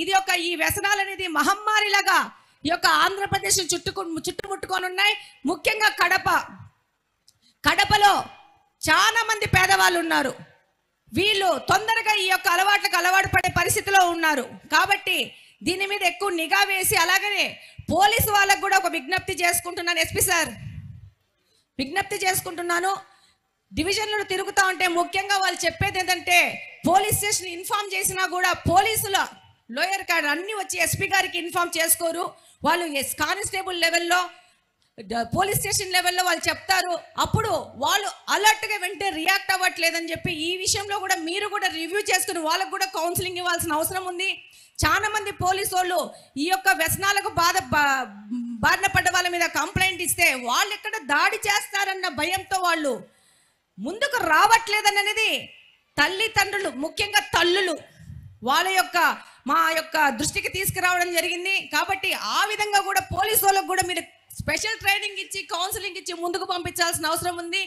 ఇది ఒక ఈ వ్యసనాలు అనేది మహమ్మారిలాగా ఈ యొక్క ఆంధ్రప్రదేశ్ చుట్టుముట్టుకొని ఉన్నాయి. ముఖ్యంగా కడపలో చాలా మంది పేదవాళ్ళు ఉన్నారు. వీళ్ళు తొందరగా ఈ యొక్క అలవాట్లకు అలవాటు పడే పరిస్థితిలో ఉన్నారు. కాబట్టి దీని మీద ఎక్కువ నిఘా వేసి, అలాగనే పోలీసు వాళ్ళకు కూడా ఒక విజ్ఞప్తి చేసుకుంటున్నాను. ఎస్పీ సార్, విజ్ఞప్తి చేసుకుంటున్నాను. డివిజన్లు తిరుగుతూ ఉంటే ముఖ్యంగా వాళ్ళు చెప్పేది ఏంటంటే, పోలీస్ స్టేషన్ ఇన్ఫార్మ్ చేసినా కూడా పోలీసుల లోయర్ కార్డ్ అన్నీ వచ్చి ఎస్పీ గారికి ఇన్ఫార్మ్ చేసుకోరు. వాళ్ళు కానిస్టేబుల్ లెవెల్లో, పోలీస్ స్టేషన్ లెవెల్లో వాళ్ళు చెప్తారు. అప్పుడు వాళ్ళు అలర్ట్గా వెంటనే రియాక్ట్ అవ్వట్లేదని చెప్పి ఈ విషయంలో కూడా మీరు కూడా రివ్యూ చేసుకుని వాళ్ళకు కూడా కౌన్సిలింగ్ ఇవ్వాల్సిన అవసరం ఉంది. చాలా మంది పోలీసు వాళ్ళు ఈ యొక్క వ్యసనాలకు బారిన పడ్డ వాళ్ళ మీద కంప్లైంట్ ఇస్తే వాళ్ళు ఎక్కడ దాడి చేస్తారన్న భయంతో వాళ్ళు ముందుకు రావట్లేదనేది తల్లిదండ్రులు, ముఖ్యంగా తల్లులు మా యొక్క దృష్టికి తీసుకురావడం జరిగింది. కాబట్టి ఆ విధంగా కూడా పోలీసు వాళ్ళకు కూడా మీరు స్పెషల్ ట్రైనింగ్ ఇచ్చి కౌన్సిలింగ్ ఇచ్చి ముందుకు పంపించాల్సిన అవసరం ఉంది.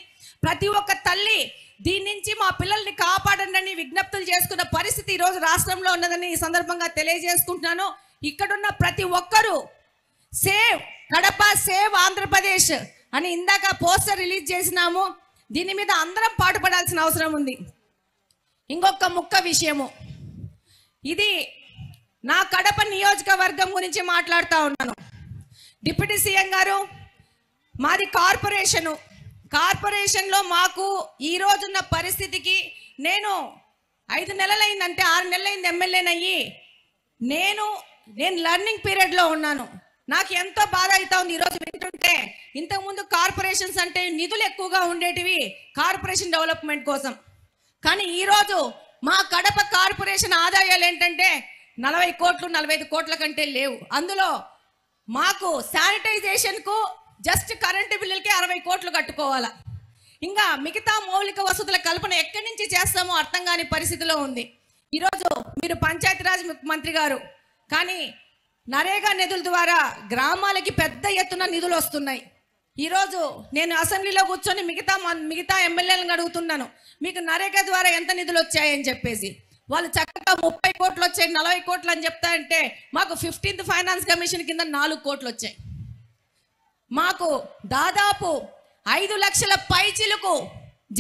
ప్రతి ఒక్క తల్లి దీని నుంచి మా పిల్లల్ని కాపాడండి విజ్ఞప్తులు చేసుకున్న పరిస్థితి ఈరోజు రాష్ట్రంలో ఉన్నదని ఈ సందర్భంగా తెలియజేసుకుంటున్నాను. ఇక్కడున్న ప్రతి ఒక్కరూ సేవ్ కడప, సేవ్ ఆంధ్రప్రదేశ్ అని ఇందాక పోస్టర్ రిలీజ్ చేసినాము. దీని మీద అందరం పాటుపడాల్సిన అవసరం ఉంది. ఇంకొక ముక్క విషయము, ఇది నా కడప నియోజకవర్గం గురించి మాట్లాడుతూ ఉన్నాను. డిప్యూటీ సీఎం గారు, మాది కార్పొరేషన్లో మాకు ఈ రోజున్న పరిస్థితికి నేను 5 నెలలైందంటే 6 నెలలైంది ఎమ్మెల్యేనయ్యి. నేను లర్నింగ్ పీరియడ్లో ఉన్నాను. నాకు ఎంతో బాధ అవుతా ఉంది ఈరోజు వింటుంటే. ఇంతకుముందు కార్పొరేషన్స్ అంటే నిధులు ఎక్కువగా ఉండేటివి కార్పొరేషన్ డెవలప్మెంట్ కోసం. కానీ ఈరోజు మా కడప కార్పొరేషన్ ఆదాయాలు ఏంటంటే 40 కోట్లు 45 కోట్ల కంటే లేవు. అందులో మాకు శానిటైజేషన్కు జస్ట్ కరెంటు బిల్లులకి 60 కోట్లు కట్టుకోవాలా. ఇంకా మిగతా మౌలిక వసతుల కల్పన ఎక్కడి నుంచి చేస్తామో అర్థం కాని పరిస్థితిలో ఉంది. ఈరోజు మీరు పంచాయతీరాజ్ మంత్రి గారు, కానీ నరేగా నిధుల ద్వారా గ్రామాలకి పెద్ద ఎత్తున నిధులు వస్తున్నాయి. ఈరోజు నేను అసెంబ్లీలో కూర్చొని మిగతా ఎమ్మెల్యేలను అడుగుతున్నాను, మీకు నరేగా ద్వారా ఎంత నిధులు వచ్చాయని చెప్పేసి. వాళ్ళు చక్కగా 30 కోట్లు వచ్చాయి, 40 కోట్లు అని చెప్తారంటే మాకు 15th ఫైనాన్స్ కమిషన్ కింద 4 కోట్లు వచ్చాయి. మాకు దాదాపు 5 లక్షల పైచిలుకు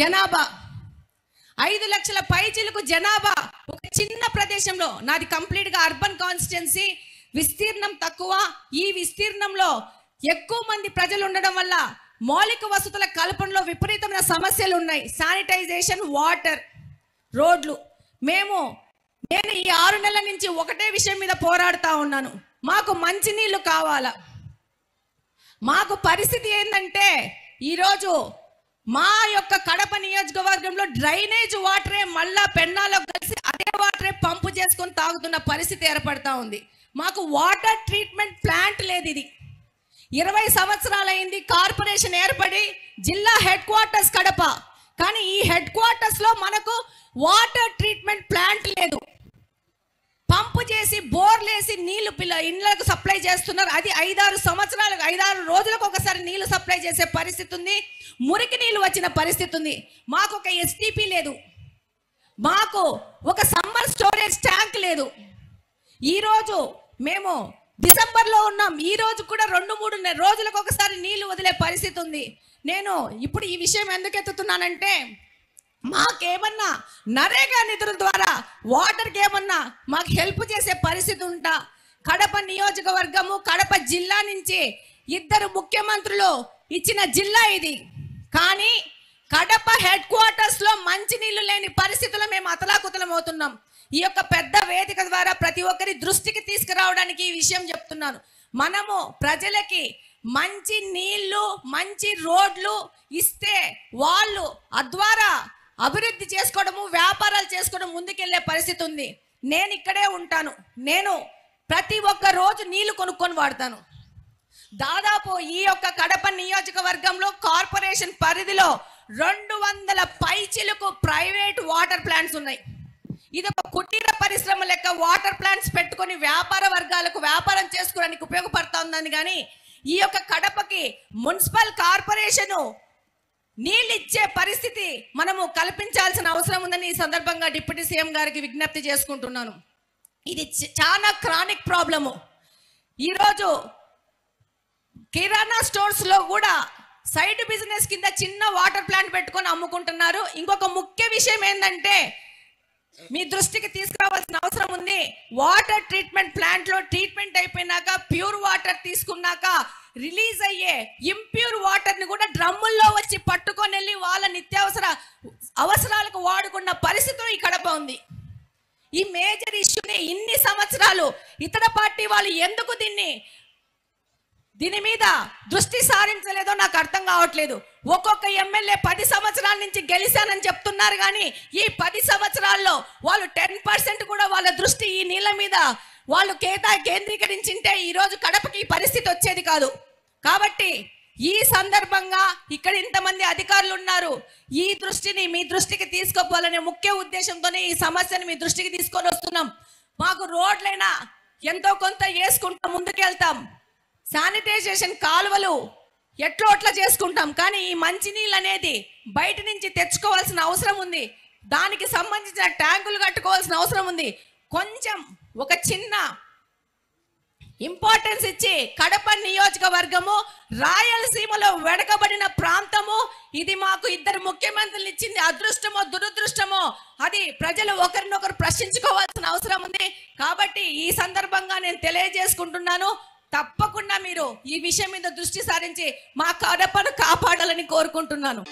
జనాభా, 5 లక్షల పైచిలుకు జనాభా ఒక చిన్న ప్రదేశంలో. నాది కంప్లీట్గా అర్బన్ కాన్స్టిట్యున్సీ, విస్తీర్ణం తక్కువ. ఈ విస్తీర్ణంలో ఎక్కువ మంది ప్రజలు ఉండడం వల్ల మౌలిక వసతుల కల్పనలో విపరీతమైన సమస్యలు ఉన్నాయి. శానిటైజేషన్, వాటర్, రోడ్లు. నేను ఈ 6 నెలల నుంచి ఒకటే విషయం మీద పోరాడుతూ ఉన్నాను. మాకు మంచినీళ్ళు కావాలా. మాకు పరిస్థితి ఏంటంటే ఈరోజు మా యొక్క కడప నియోజకవర్గంలో డ్రైనేజ్ వాటరే మళ్ళా పెన్నాలో కలిసి అదే వాటరే పంపు చేసుకొని తాగుతున్న పరిస్థితి ఏర్పడతా ఉంది. మాకు వాటర్ ట్రీట్మెంట్ ప్లాంట్ లేదు. ఇది 20 సంవత్సరాలైంది కార్పొరేషన్ ఏర్పడి, జిల్లా హెడ్ క్వార్టర్స్ కడప. కానీ ఈ హెడ్ క్వార్టర్స్లో మనకు వాటర్ ట్రీట్మెంట్ ప్లాంట్ లేదు. పంపు చేసి బోర్లేసి నీళ్లు ఇళ్లకు సప్లై చేస్తున్నారు. అది 5-6 రోజులకు ఒకసారి నీళ్లు సప్లై చేసే పరిస్థితి ఉంది. మురికి నీళ్లు వచ్చిన పరిస్థితి ఉంది. మాకు ఒక ఎస్టీపీ లేదు. మాకు ఒక సమ్మర్ స్టోరేజ్ ట్యాంక్ లేదు. ఈరోజు మేము డిసెంబర్లో ఉన్నాం. ఈ రోజు కూడా 2-3 రోజులకు ఒకసారి నీళ్లు వదిలే పరిస్థితి ఉంది. నేను ఇప్పుడు ఈ విషయం ఎందుకు ఎత్తుతున్నానంటే, మాకేమన్నా నరేగా నిధుల ద్వారా వాటర్కి ఏమన్నా మాకు హెల్ప్ చేసే పరిస్థితి ఉంటా. కడప నియోజకవర్గము, కడప జిల్లా నుంచి 2 ముఖ్యమంత్రులు ఇచ్చిన జిల్లా ఇది. కానీ కడప హెడ్ క్వార్టర్స్లో మంచినీళ్ళు లేని పరిస్థితుల్లో మేము అతలాకుతలం అవుతున్నాం. ఈ యొక్క పెద్ద వేదిక ద్వారా ప్రతి ఒక్కరి దృష్టికి తీసుకురావడానికి ఈ విషయం చెప్తున్నాను. మనము ప్రజలకి మంచి నీళ్లు, మంచి రోడ్లు ఇస్తే వాళ్ళు అద్వారా అభివృద్ధి చేసుకోవడము, వ్యాపారాలు చేసుకోవడం ముందుకెళ్లే పరిస్థితి ఉంది. నేను ఇక్కడే ఉంటాను. నేను ప్రతి ఒక్క రోజు నీళ్లు కొనుక్కొని వాడతాను. దాదాపు ఈ యొక్క కడప నియోజకవర్గంలో కార్పొరేషన్ పరిధిలో 200 పైచిలకు ప్రైవేట్ వాటర్ ప్లాంట్స్ ఉన్నాయి. ఇది ఒక కుటీర పరిశ్రమ లెక్క వాటర్ ప్లాంట్స్ పెట్టుకొని వ్యాపార వర్గాలకు వ్యాపారం చేసుకోవడానికి ఉపయోగపడుతుందని. కానీ ఈ యొక్క కడపకి మున్సిపల్ కార్పొరేషను నీళ్ళు ఇచ్చే పరిస్థితి మనము కల్పించాల్సిన అవసరం ఉందని ఈ సందర్భంగా డిప్యూటీ సీఎం గారికి విజ్ఞప్తి చేసుకుంటున్నాను. ఇది చాలా క్రానిక్ ప్రాబ్లము. ఈరోజు కిరాణా స్టోర్స్ లో కూడా సైడ్ బిజినెస్ కింద చిన్న వాటర్ ప్లాంట్ పెట్టుకొని అమ్ముకుంటున్నారు. ఇంకొక ముఖ్య విషయం ఏంటంటే మీ దృష్టికి తీసుకురావాల్సిన అవసరం ఉంది. వాటర్ ట్రీట్మెంట్ ప్లాంట్ లో ట్రీట్మెంట్ అయిపోయినాక ప్యూర్ వాటర్ తీసుకున్నాక రిలీజ్ అయ్యే ఇంప్యూర్ వాటర్ ని కూడా డ్రమ్ముల్లో వచ్చి పట్టుకొని వెళ్ళి వాళ్ళ నిత్యావసర అవసరాలకు వాడుకున్న పరిస్థితి ఈ కడప ఉంది. ఈ మేజర్ ఇష్యూని ఇన్ని సంవత్సరాలు ఇతర పార్టీ వాళ్ళు ఎందుకు దీని మీద దృష్టి సారించలేదో నాకు అర్థం కావట్లేదు. ఒక్కొక్క ఎమ్మెల్యే 10 సంవత్సరాల నుంచి గెలిచానని చెప్తున్నారు, కానీ ఈ 10 సంవత్సరాల్లో వాళ్ళు 10% కూడా వాళ్ళ దృష్టి ఈ నీళ్ళ మీద వాళ్ళు కేంద్రీకరించింటే ఈరోజు కడపకి ఈ పరిస్థితి వచ్చేది కాదు. కాబట్టి ఈ సందర్భంగా ఇక్కడ ఇంతమంది అధికారులు ఉన్నారు, ఈ దృష్టిని మీ దృష్టికి తీసుకోవాలనే ముఖ్య ఉద్దేశంతోనే ఈ సమస్యను మీ దృష్టికి తీసుకొని వస్తున్నాం. మాకు రోడ్లైనా ఎంతో కొంత వేసుకుంటూ ముందుకెళ్తాం, శానిటైజేషన్ కాలువలు ఎట్లో అట్లా చేసుకుంటాం, కానీ ఈ మంచినీళ్ళు అనేది బయట నుంచి తెచ్చుకోవాల్సిన అవసరం ఉంది. దానికి సంబంధించిన ట్యాంకులు కట్టుకోవాల్సిన అవసరం ఉంది. కొంచెం ఒక చిన్న ఇంపార్టెన్స్ ఇచ్చి కడప నియోజకవర్గము రాయలసీమలో వెనకబడిన ప్రాంతము, ఇది మాకు 2 ముఖ్యమంత్రులు ఇచ్చింది అదృష్టమో దురదృష్టమో అది ప్రజలు ఒకరినొకరు ప్రశ్నించుకోవాల్సిన అవసరం ఉంది. కాబట్టి ఈ సందర్భంగా నేను తెలియజేసుకుంటున్నాను, తప్పకుండా మీరు ఈ విషయం మీద దృష్టి సారించి మా కడపను కాపాడాలని కోరుకుంటున్నాను.